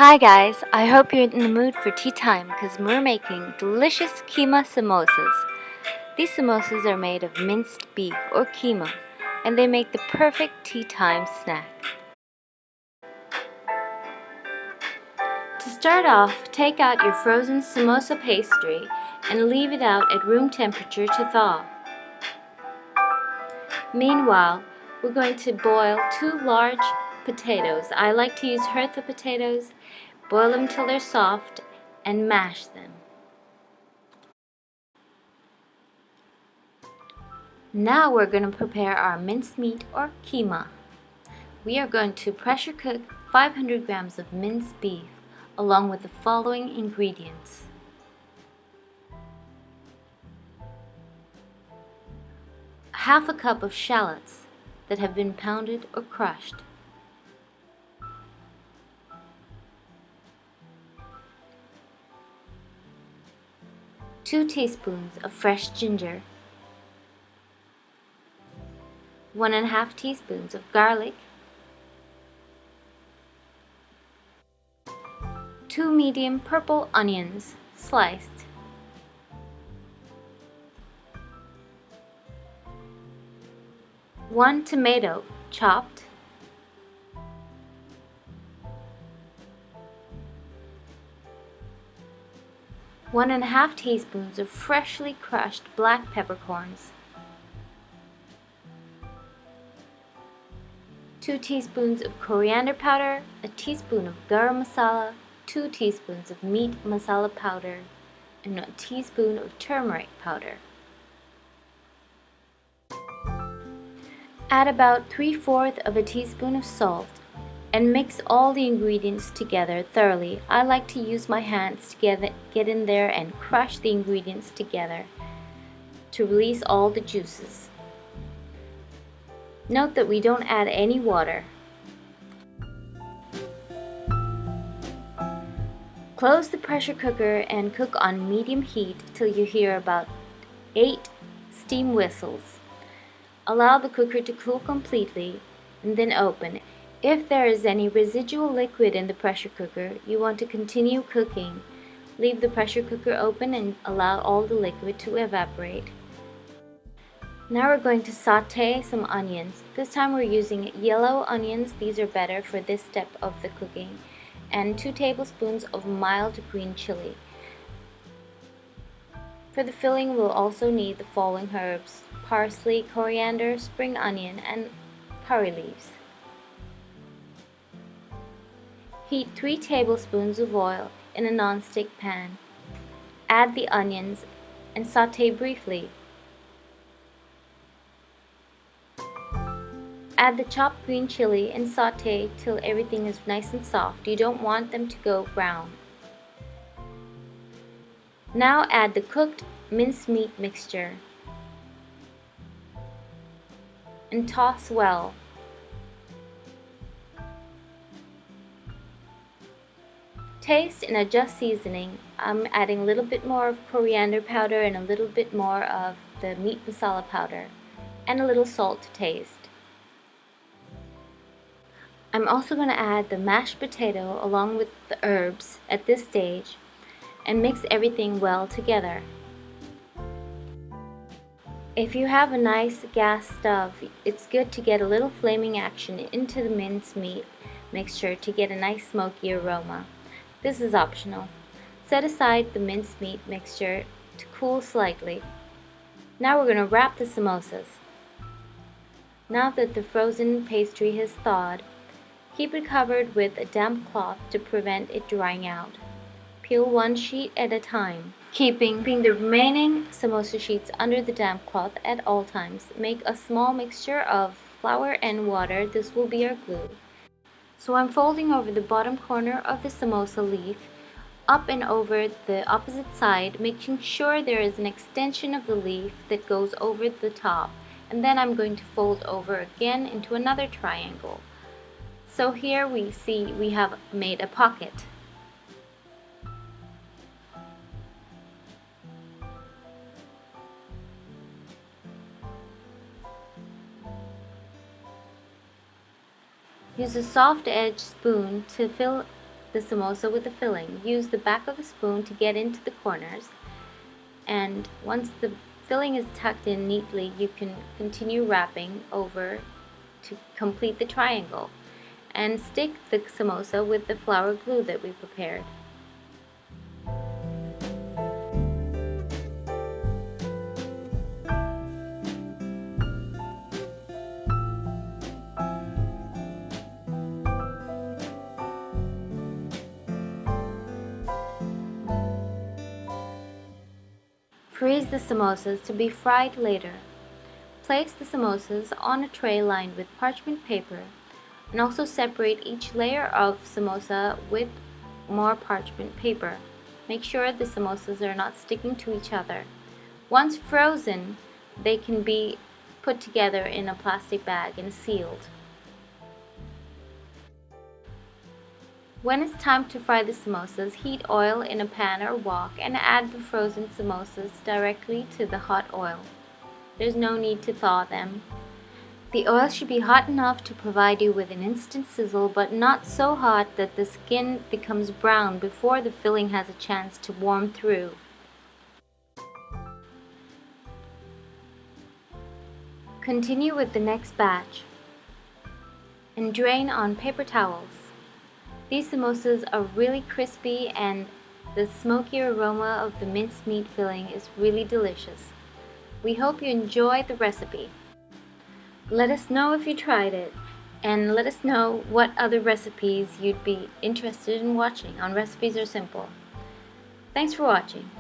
Hi guys, I hope you're in the mood for tea time because we're making delicious keema samosas. These samosas are made of minced beef or keema and they make the perfect tea time snack. To start off, take out your frozen samosa pastry and leave it out at room temperature to thaw. Meanwhile, we're going to boil 2 large potatoes. I like to use HERTHA potatoes. Boil them till they're soft and mash them. Now we're going to prepare our minced meat or keema. We are going to pressure cook 500 grams of minced beef along with the following ingredients. Half a cup of shallots that have been pounded or crushed. Two teaspoons of fresh ginger. 1½ teaspoons of garlic. 2 medium purple onions sliced. 1 tomato chopped. 1½ teaspoons of freshly crushed black peppercorns. 2 teaspoons of coriander powder, a teaspoon of garam masala, 2 teaspoons of meat masala powder, and a teaspoon of turmeric powder. Add about 3/4 of a teaspoon of salt and mix all the ingredients together thoroughly. I like to use my hands to get in there and crush the ingredients together to release all the juices. Note that we don't add any water. Close the pressure cooker and cook on medium heat till you hear about 8 steam whistles. Allow the cooker to cool completely and then open. If there is any residual liquid in the pressure cooker, you want to continue cooking. Leave the pressure cooker open and allow all the liquid to evaporate. Now we're going to saute some onions. This time we're using yellow onions. These are better for this step of the cooking. And 2 tablespoons of mild green chili. For the filling, we'll also need the following herbs: parsley, coriander, spring onion, and curry leaves. Heat 3 tablespoons of oil in a non-stick pan. Add the onions and saute briefly. Add the chopped green chili and saute till everything is nice and soft. You don't want them to go brown. Now add the cooked minced meat mixture and toss well. Taste and adjust seasoning. I'm adding a little bit more of coriander powder and a little bit more of the meat masala powder and a little salt to taste. I'm also going to add the mashed potato along with the herbs at this stage and mix everything well together. If you have a nice gas stove, it's good to get a little flaming action into the minced meat mixture to get a nice smoky aroma. This is optional. Set aside the minced meat mixture to cool slightly. Now we're going to wrap the samosas. Now that the frozen pastry has thawed, keep it covered with a damp cloth to prevent it drying out. Peel 1 sheet at a time, keeping the remaining samosa sheets under the damp cloth at all times. Make a small mixture of flour and water. This will be our glue. So I'm folding over the bottom corner of the samosa leaf, up and over the opposite side, making sure there is an extension of the leaf that goes over the top. And then I'm going to fold over again into another triangle. So here we see we have made a pocket. Use a soft edged spoon to fill the samosa with the filling. Use the back of the spoon to get into the corners, and once the filling is tucked in neatly, you can continue wrapping over to complete the triangle, and stick the samosa with the flour glue that we prepared. Freeze the samosas to be fried later. Place the samosas on a tray lined with parchment paper, and also separate each layer of samosa with more parchment paper. Make sure the samosas are not sticking to each other. Once frozen, they can be put together in a plastic bag and sealed. When it's time to fry the samosas, heat oil in a pan or wok and add the frozen samosas directly to the hot oil. There's no need to thaw them. The oil should be hot enough to provide you with an instant sizzle, but not so hot that the skin becomes brown before the filling has a chance to warm through. Continue with the next batch and drain on paper towels. These samosas are really crispy, and the smoky aroma of the minced meat filling is really delicious. We hope you enjoy the recipe. Let us know if you tried it, and let us know what other recipes you'd be interested in watching on Recipes Are Simple. Thanks for watching.